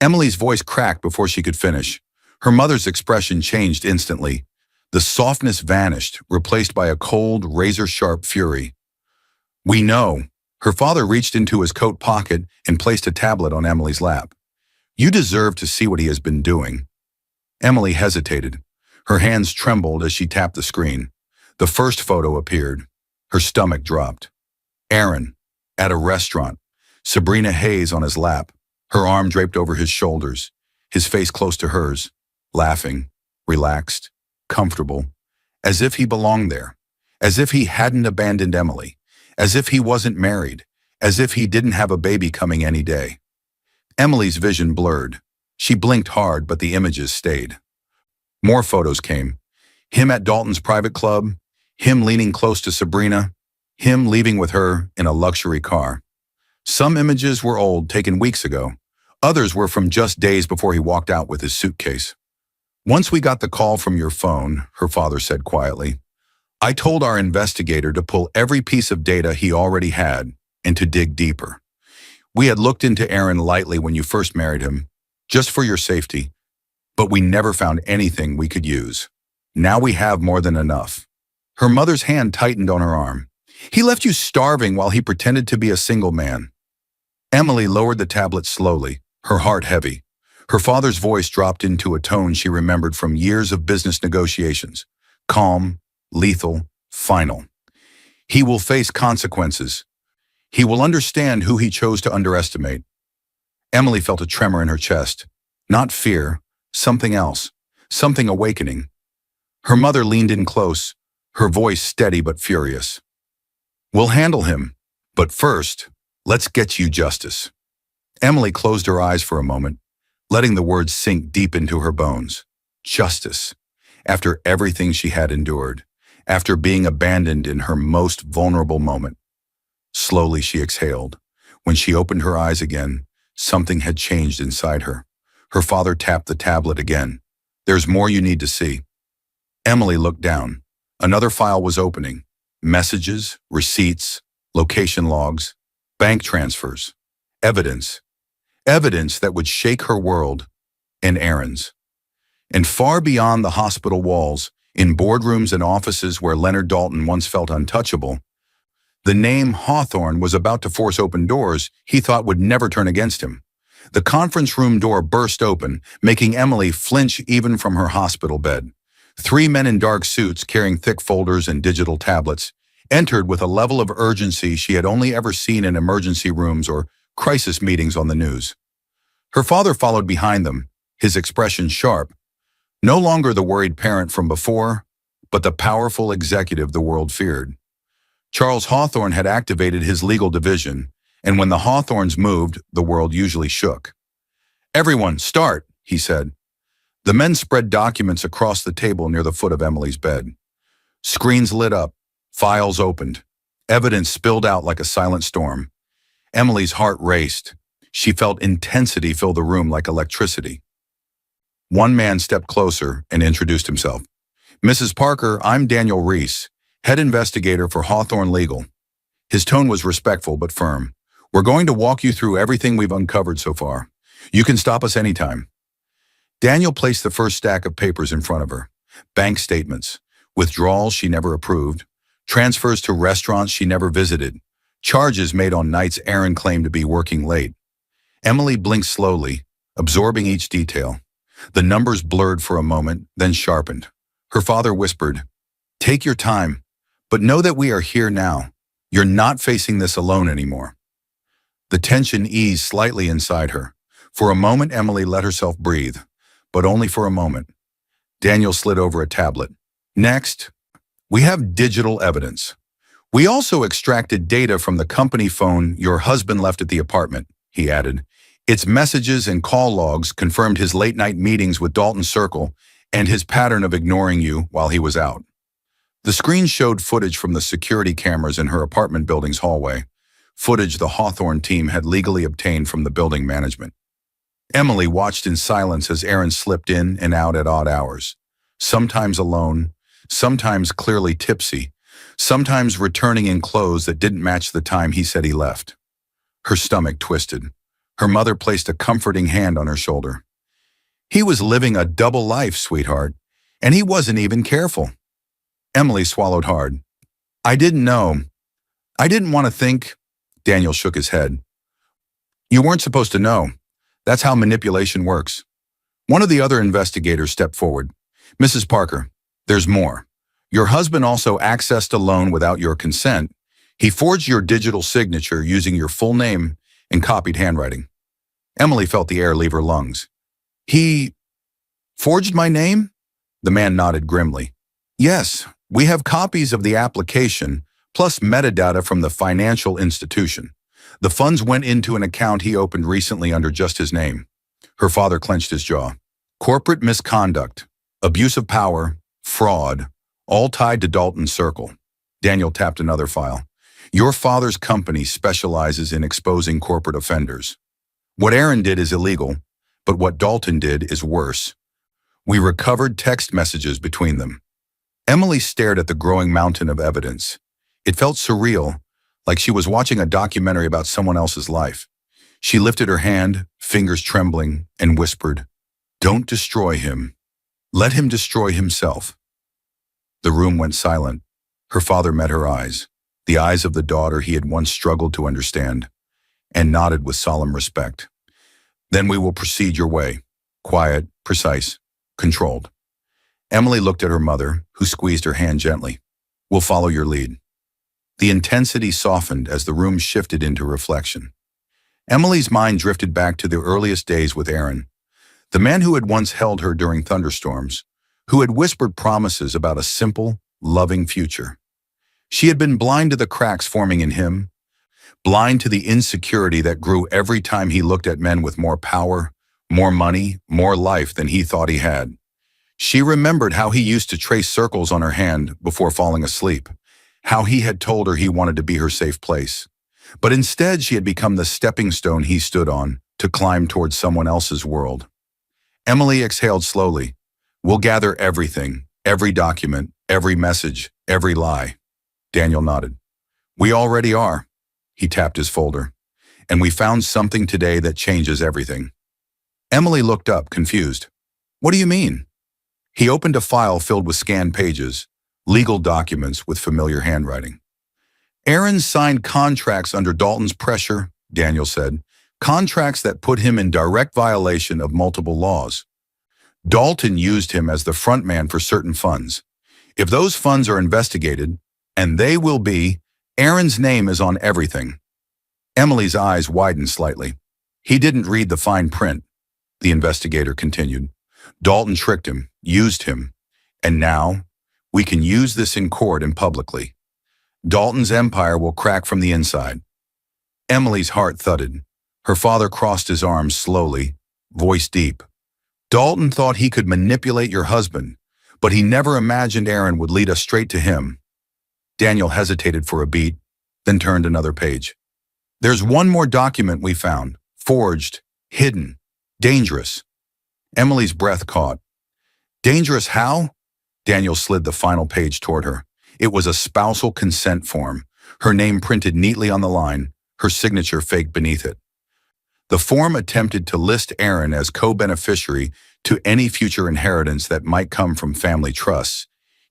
Emily's voice cracked before she could finish. Her mother's expression changed instantly. The softness vanished, replaced by a cold, razor-sharp fury. "We know." Her father reached into his coat pocket and placed a tablet on Emily's lap. "You deserve to see what he has been doing." Emily hesitated. Her hands trembled as she tapped the screen. The first photo appeared. Her stomach dropped. Aaron, at a restaurant. Sabrina Hayes on his lap, her arm draped over his shoulders, his face close to hers, laughing, relaxed, comfortable, as if he belonged there, as if he hadn't abandoned Emily, as if he wasn't married, as if he didn't have a baby coming any day. Emily's vision blurred. She blinked hard, but the images stayed. More photos came. Him at Dalton's private club, him leaning close to Sabrina, him leaving with her in a luxury car. Some images were old, taken weeks ago. Others were from just days before he walked out with his suitcase. "Once we got the call from your phone," her father said quietly, I told our investigator to pull every piece of data he already had and to dig deeper. We had looked into Aaron lightly when you first married him, just for your safety, but we never found anything we could use. Now we have more than enough." Her mother's hand tightened on her arm. "He left you starving while he pretended to be a single man." Emily lowered the tablet slowly, her heart heavy. Her father's voice dropped into a tone she remembered from years of business negotiations. Calm, lethal, final. "He will face consequences. He will understand who he chose to underestimate." Emily felt a tremor in her chest. Not fear, something else, something awakening. Her mother leaned in close, her voice steady but furious. "We'll handle him, but first, let's get you justice." Emily closed her eyes for a moment, letting the words sink deep into her bones. Justice. After everything she had endured, after being abandoned in her most vulnerable moment. Slowly she exhaled. When she opened her eyes again, something had changed inside her. Her father tapped the tablet again. "There's more you need to see." Emily looked down. Another file was opening. Messages, receipts, location logs, bank transfers. Evidence. Evidence that would shake her world and Aaron's. And far beyond the hospital walls, in boardrooms and offices where Leonard Dalton once felt untouchable, the name Hawthorne was about to force open doors he thought would never turn against him. The conference room door burst open, making Emily flinch even from her hospital bed. 3 men in dark suits carrying thick folders and digital tablets entered with a level of urgency she had only ever seen in emergency rooms or crisis meetings on the news. Her father followed behind them, his expression sharp. No longer the worried parent from before, but the powerful executive the world feared. Charles Hawthorne had activated his legal division, and when the Hawthornes moved, the world usually shook. "Everyone, start," he said. The men spread documents across the table near the foot of Emily's bed. Screens lit up, files opened. Evidence spilled out like a silent storm. Emily's heart raced. She felt intensity fill the room like electricity. One man stepped closer and introduced himself. "Mrs. Parker, I'm Daniel Reese, head investigator for Hawthorne Legal." His tone was respectful but firm. "We're going to walk you through everything we've uncovered so far. You can stop us anytime." Daniel placed the first stack of papers in front of her. Bank statements, withdrawals she never approved, transfers to restaurants she never visited, charges made on nights Aaron claimed to be working late. Emily blinked slowly, absorbing each detail. The numbers blurred for a moment, then sharpened. Her father whispered, "Take your time, but know that we are here now. You're not facing this alone anymore." The tension eased slightly inside her. For a moment, Emily let herself breathe, but only for a moment. Daniel slid over a tablet. "Next, we have digital evidence. We also extracted data from the company phone your husband left at the apartment," he added. "Its messages and call logs confirmed his late-night meetings with Dalton Circle and his pattern of ignoring you while he was out." The screen showed footage from the security cameras in her apartment building's hallway, footage the Hawthorne team had legally obtained from the building management. Emily watched in silence as Aaron slipped in and out at odd hours, sometimes alone, sometimes clearly tipsy, sometimes returning in clothes that didn't match the time he said he left. Her stomach twisted. Her mother placed a comforting hand on her shoulder. "He was living a double life, sweetheart, and he wasn't even careful." Emily swallowed hard. "I didn't know. I didn't want to think." Daniel shook his head. "You weren't supposed to know. That's how manipulation works." One of the other investigators stepped forward. "Mrs. Parker, there's more. Your husband also accessed a loan without your consent. He forged your digital signature using your full name and copied handwriting." Emily felt the air leave her lungs. "He forged my name?" The man nodded grimly. "Yes, we have copies of the application, plus metadata from the financial institution. The funds went into an account he opened recently under just his name." Her father clenched his jaw. "Corporate misconduct, abuse of power, fraud, all tied to Dalton Circle." Daniel tapped another file. "Your father's company specializes in exposing corporate offenders. What Aaron did is illegal, but what Dalton did is worse. We recovered text messages between them." Emily stared at the growing mountain of evidence. It felt surreal, like she was watching a documentary about someone else's life. She lifted her hand, fingers trembling, and whispered, "Don't destroy him. Let him destroy himself." The room went silent. Her father met her eyes, the eyes of the daughter he had once struggled to understand, and nodded with solemn respect. "Then we will proceed your way. Quiet, precise, controlled." Emily looked at her mother, who squeezed her hand gently. "We'll follow your lead." The intensity softened as the room shifted into reflection. Emily's mind drifted back to the earliest days with Aaron, the man who had once held her during thunderstorms, who had whispered promises about a simple, loving future. She had been blind to the cracks forming in him, blind to the insecurity that grew every time he looked at men with more power, more money, more life than he thought he had. She remembered how he used to trace circles on her hand before falling asleep, how he had told her he wanted to be her safe place. But instead, she had become the stepping stone he stood on to climb towards someone else's world. Emily exhaled slowly. "We'll gather everything, every document, every message, every lie." Daniel nodded. "We already are." He tapped his folder. "And we found something today that changes everything." Emily looked up, confused. "What do you mean?" He opened a file filled with scanned pages, legal documents with familiar handwriting. "Aaron signed contracts under Dalton's pressure," Daniel said, "contracts that put him in direct violation of multiple laws. Dalton used him as the front man for certain funds. If those funds are investigated, and they will be, Aaron's name is on everything." Emily's eyes widened slightly. "He didn't read the fine print," the investigator continued. "Dalton tricked him, used him, and now we can use this in court and publicly. Dalton's empire will crack from the inside." Emily's heart thudded. Her father crossed his arms slowly, voice deep. "Dalton thought he could manipulate your husband, but he never imagined Aaron would lead us straight to him." Daniel hesitated for a beat, then turned another page. "There's one more document we found, forged, hidden, dangerous." Emily's breath caught. "Dangerous how?" Daniel slid the final page toward her. It was a spousal consent form, her name printed neatly on the line, her signature faked beneath it. The form attempted to list Aaron as co-beneficiary to any future inheritance that might come from family trusts,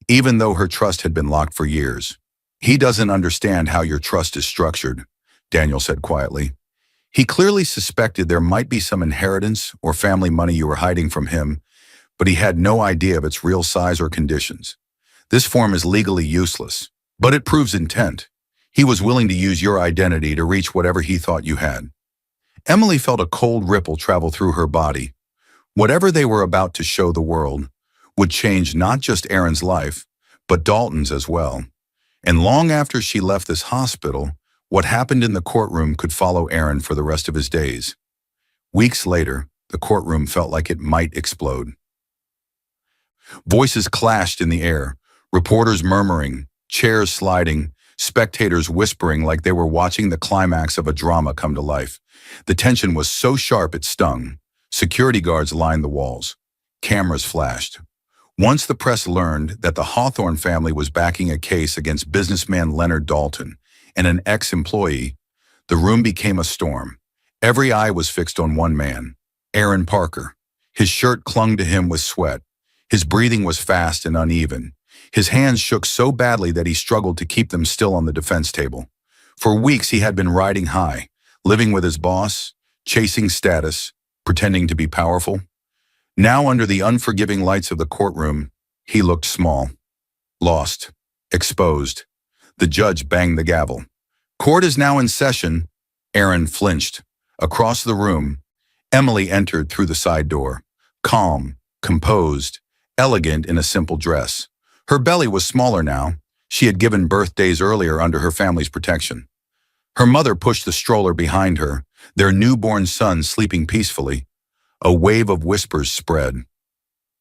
even though her trust had been locked for years. "He doesn't understand how your trust is structured," Daniel said quietly. "He clearly suspected there might be some inheritance or family money you were hiding from him, but he had no idea of its real size or conditions. This form is legally useless, but it proves intent. He was willing to use your identity to reach whatever he thought you had." Emily felt a cold ripple travel through her body. Whatever they were about to show the world would change not just Aaron's life, but Dalton's as well. And long after she left this hospital, what happened in the courtroom could follow Aaron for the rest of his days. Weeks later, the courtroom felt like it might explode. Voices clashed in the air, reporters murmuring, chairs sliding, spectators whispering like they were watching the climax of a drama come to life. The tension was so sharp it stung. Security guards lined the walls. Cameras flashed. Once the press learned that the Hawthorne family was backing a case against businessman Leonard Dalton and an ex-employee, the room became a storm. Every eye was fixed on one man, Aaron Parker. His shirt clung to him with sweat. His breathing was fast and uneven. His hands shook so badly that he struggled to keep them still on the defense table. For weeks he had been riding high, living with his boss, chasing status, pretending to be powerful. Now, under the unforgiving lights of the courtroom, he looked small, lost, exposed. The judge banged the gavel. "Court is now in session." Aaron flinched. Across the room, Emily entered through the side door, calm, composed, elegant in a simple dress. Her belly was smaller now. She had given birth days earlier under her family's protection. Her mother pushed the stroller behind her, their newborn son sleeping peacefully. A wave of whispers spread.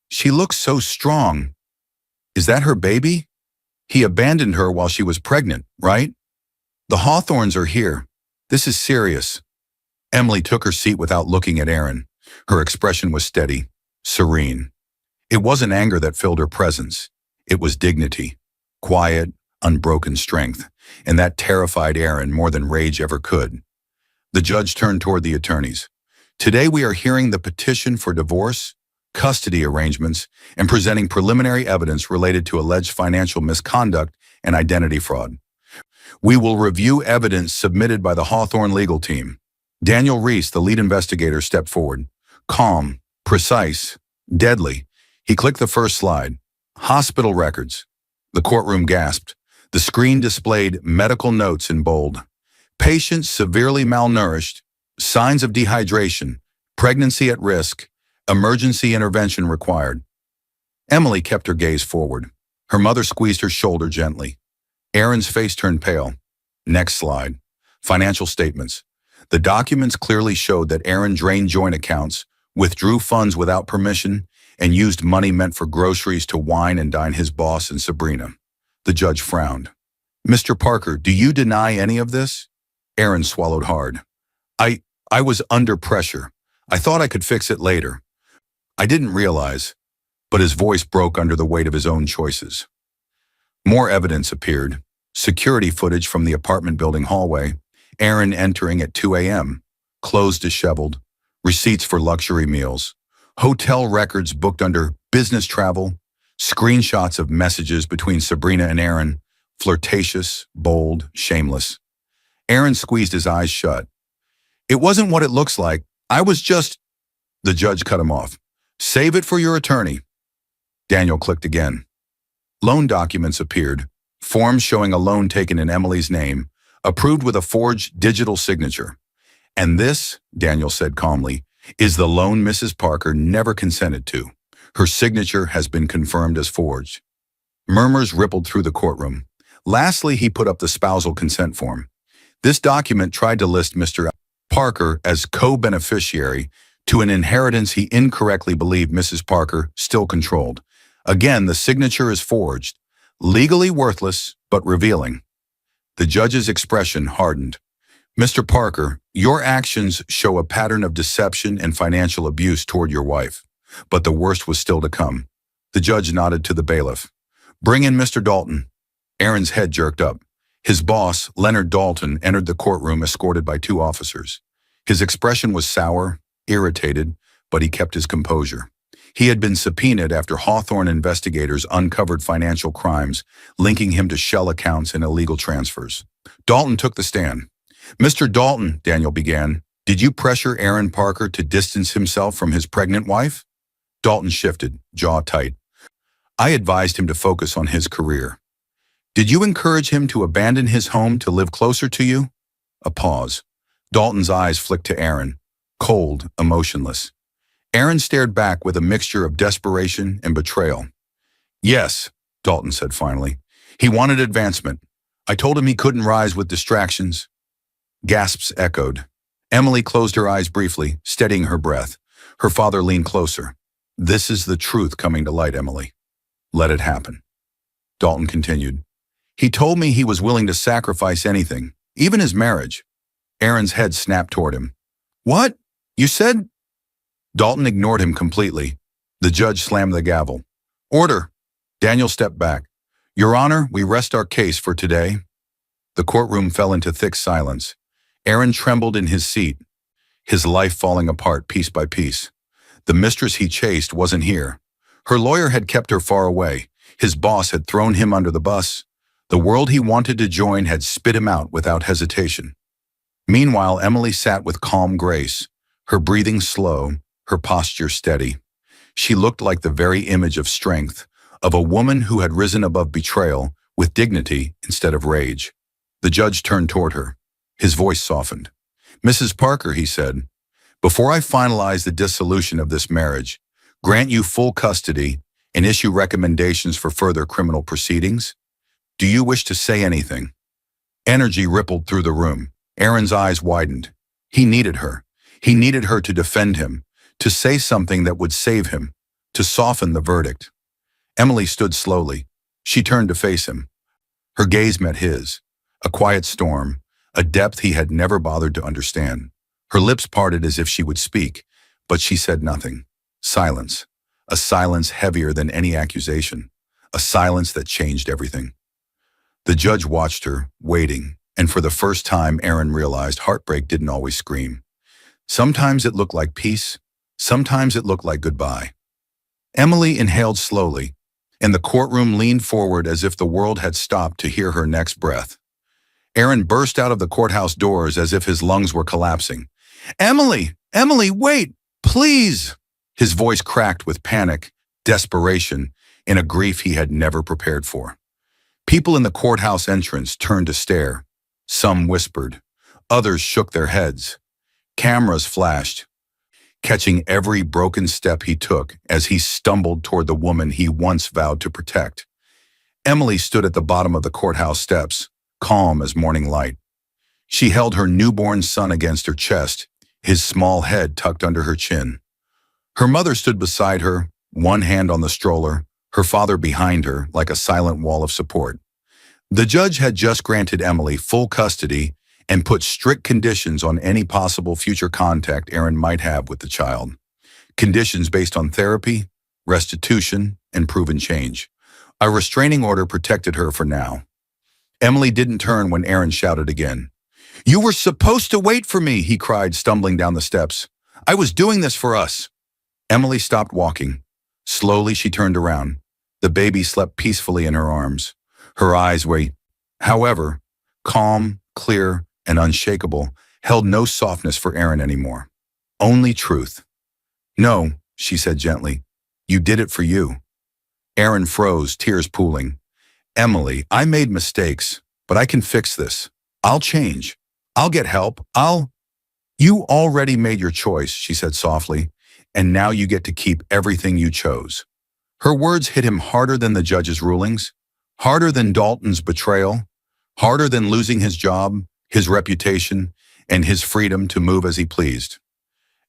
"She looks so strong. Is that her baby? He abandoned her while she was pregnant, right? The Hawthorns are here. This is serious." Emily took her seat without looking at Aaron. Her expression was steady, serene. It wasn't anger that filled her presence. It was dignity, quiet, unbroken strength, and that terrified Aaron more than rage ever could. The judge turned toward the attorneys. Today we are hearing the petition for divorce, custody arrangements, and presenting preliminary evidence related to alleged financial misconduct and identity fraud. We will review evidence submitted by the Hawthorne legal team. Daniel Reese, the lead investigator, stepped forward. Calm, precise, deadly. He clicked the first slide. Hospital records. The courtroom gasped. The screen displayed medical notes in bold. Patient severely malnourished, signs of dehydration, pregnancy at risk, emergency intervention required. Emily kept her gaze forward. Her mother squeezed her shoulder gently. Aaron's face turned pale. Next slide. Financial statements. The documents clearly showed that Aaron drained joint accounts, withdrew funds without permission, and used money meant for groceries to wine and dine his boss and Sabrina. The judge frowned. Mr. Parker, do you deny any of this? Aaron swallowed hard. I was under pressure. I thought I could fix it later. I didn't realize, but his voice broke under the weight of his own choices. More evidence appeared. Security footage from the apartment building hallway, Aaron entering at 2 a.m., clothes disheveled, receipts for luxury meals, hotel records booked under business travel, screenshots of messages between Sabrina and Aaron, flirtatious, bold, shameless. Aaron squeezed his eyes shut. It wasn't what it looks like. I was just... The judge cut him off. Save it for your attorney. Daniel clicked again. Loan documents appeared, forms showing a loan taken in Emily's name, approved with a forged digital signature. And this, Daniel said calmly, is the loan Mrs. Parker never consented to. Her signature has been confirmed as forged. Murmurs rippled through the courtroom. Lastly, he put up the spousal consent form. This document tried to list Mr. Parker as co-beneficiary to an inheritance he incorrectly believed Mrs. Parker still controlled. Again, the signature is forged, legally worthless but revealing. The judge's expression hardened. Mr. Parker, your actions show a pattern of deception and financial abuse toward your wife, but the worst was still to come. The judge nodded to the bailiff. Bring in Mr. Dalton. Aaron's head jerked up. His boss, Leonard Dalton, entered the courtroom escorted by 2 officers. His expression was sour, irritated, but he kept his composure. He had been subpoenaed after Hawthorne investigators uncovered financial crimes, linking him to shell accounts and illegal transfers. Dalton took the stand. Mr. Dalton, Daniel began, did you pressure Aaron Parker to distance himself from his pregnant wife? Dalton shifted, jaw tight. I advised him to focus on his career. Did you encourage him to abandon his home to live closer to you? A pause. Dalton's eyes flicked to Aaron, cold, emotionless. Aaron stared back with a mixture of desperation and betrayal. Yes, Dalton said finally. He wanted advancement. I told him he couldn't rise with distractions. Gasps echoed. Emily closed her eyes briefly, steadying her breath. Her father leaned closer. This is the truth coming to light, Emily. Let it happen. Dalton continued. He told me he was willing to sacrifice anything, even his marriage. Aaron's head snapped toward him. What? You said? Dalton ignored him completely. The judge slammed the gavel. Order. Daniel stepped back. Your Honor, we rest our case for today. The courtroom fell into thick silence. Aaron trembled in his seat, his life falling apart piece by piece. The mistress he chased wasn't here. Her lawyer had kept her far away. His boss had thrown him under the bus. The world he wanted to join had spit him out without hesitation. Meanwhile, Emily sat with calm grace, her breathing slow, her posture steady. She looked like the very image of strength, of a woman who had risen above betrayal with dignity instead of rage. The judge turned toward her. His voice softened. Mrs. Parker, he said, before I finalize the dissolution of this marriage, grant you full custody and issue recommendations for further criminal proceedings? Do you wish to say anything? Energy rippled through the room. Aaron's eyes widened. He needed her. He needed her to defend him, to say something that would save him, to soften the verdict. Emily stood slowly. She turned to face him. Her gaze met his. A quiet storm, a depth he had never bothered to understand. Her lips parted as if she would speak, but she said nothing. Silence. A silence heavier than any accusation. a silence that changed everything. The judge watched her, waiting, and for the first time Aaron realized heartbreak didn't always scream. Sometimes it looked like peace, sometimes it looked like goodbye. Emily inhaled slowly, and the courtroom leaned forward as if the world had stopped to hear her next breath. Aaron burst out of the courthouse doors as if his lungs were collapsing. "Emily! Emily, wait! Please!" His voice cracked with panic, desperation, and a grief he had never prepared for. People in the courthouse entrance turned to stare. Some whispered. Others shook their heads. Cameras flashed, catching every broken step he took as he stumbled toward the woman he once vowed to protect. Emily stood at the bottom of the courthouse steps, calm as morning light. She held her newborn son against her chest, his small head tucked under her chin. Her mother stood beside her, one hand on the stroller, her father behind her like a silent wall of support. The judge had just granted Emily full custody and put strict conditions on any possible future contact Aaron might have with the child. Conditions based on therapy, restitution, and proven change. A restraining order protected her for now. Emily didn't turn when Aaron shouted again. "You were supposed to wait for me," he cried, stumbling down the steps. "I was doing this for us." Emily stopped walking. Slowly she turned around. The baby slept peacefully in her arms. Her eyes were, however, calm, clear, and unshakable, held no softness for Aaron anymore. Only truth. "No," she said gently. "You did it for you." Aaron froze, tears pooling. "Emily, I made mistakes, but I can fix this. I'll change. I'll get help. You already made your choice," she said softly, "and now you get to keep everything you chose." Her words hit him harder than the judge's rulings, harder than Dalton's betrayal, harder than losing his job, his reputation, and his freedom to move as he pleased.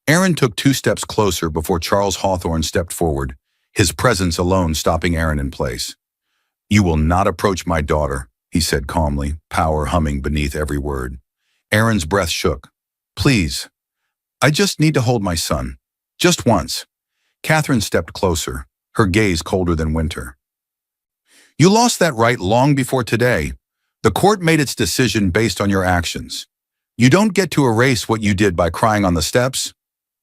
Aaron took 2 steps closer before Charles Hawthorne stepped forward, his presence alone stopping Aaron in place. "You will not approach my daughter," he said calmly, power humming beneath every word. Aaron's breath shook. "Please. I just need to hold my son. Just once." Catherine stepped closer, her gaze colder than winter. "You lost that right long before today. The court made its decision based on your actions. You don't get to erase what you did by crying on the steps."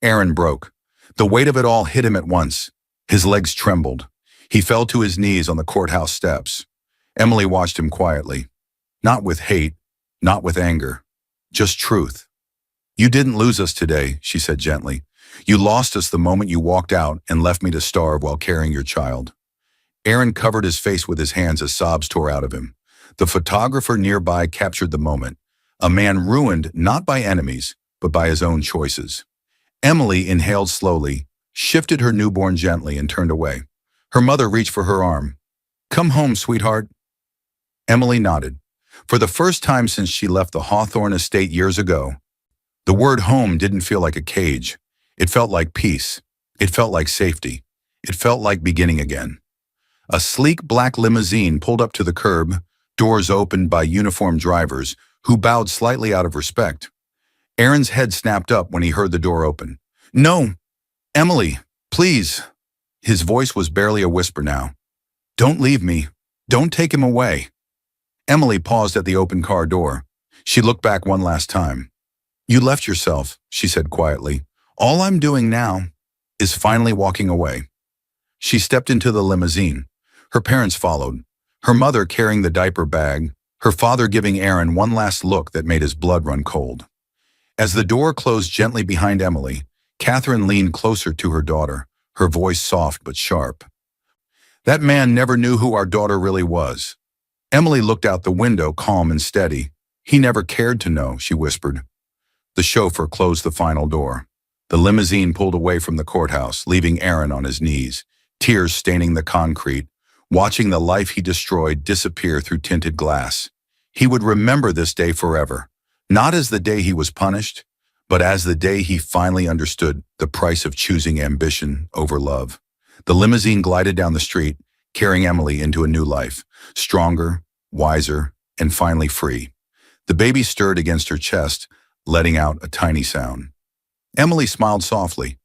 Aaron broke. The weight of it all hit him at once. His legs trembled. He fell to his knees on the courthouse steps. Emily watched him quietly. Not with hate, not with anger, just truth. "You didn't lose us today," she said gently. "You lost us the moment you walked out and left me to starve while carrying your child." Aaron covered his face with his hands as sobs tore out of him. The photographer nearby captured the moment. A man ruined not by enemies, but by his own choices. Emily inhaled slowly, shifted her newborn gently, and turned away. Her mother reached for her arm. "Come home, sweetheart." Emily nodded. For the first time since she left the Hawthorne estate years ago, the word home didn't feel like a cage. It felt like peace. It felt like safety. It felt like beginning again. A sleek black limousine pulled up to the curb, doors opened by uniformed drivers who bowed slightly out of respect. Aaron's head snapped up when he heard the door open. "No, Emily, please." His voice was barely a whisper now. "Don't leave me. Don't take him away." Emily paused at the open car door. She looked back one last time. "You left yourself," she said quietly. "All I'm doing now is finally walking away." She stepped into the limousine. Her parents followed, her mother carrying the diaper bag, her father giving Aaron one last look that made his blood run cold. As the door closed gently behind Emily, Catherine leaned closer to her daughter, her voice soft but sharp. "That man never knew who our daughter really was." Emily looked out the window, calm and steady. "He never cared to know," she whispered. The chauffeur closed the final door. The limousine pulled away from the courthouse, leaving Aaron on his knees, tears staining the concrete, watching the life he destroyed disappear through tinted glass. He would remember this day forever, not as the day he was punished, but as the day he finally understood the price of choosing ambition over love. The limousine glided down the street, carrying Emily into a new life, stronger, wiser, and finally free. The baby stirred against her chest, letting out a tiny sound. Emily smiled softly.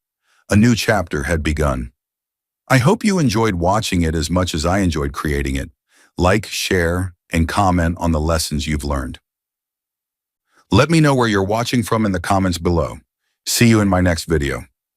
A new chapter had begun. I hope you enjoyed watching it as much as I enjoyed creating it. Like, share, and comment on the lessons you've learned. Let me know where you're watching from in the comments below. See you in my next video.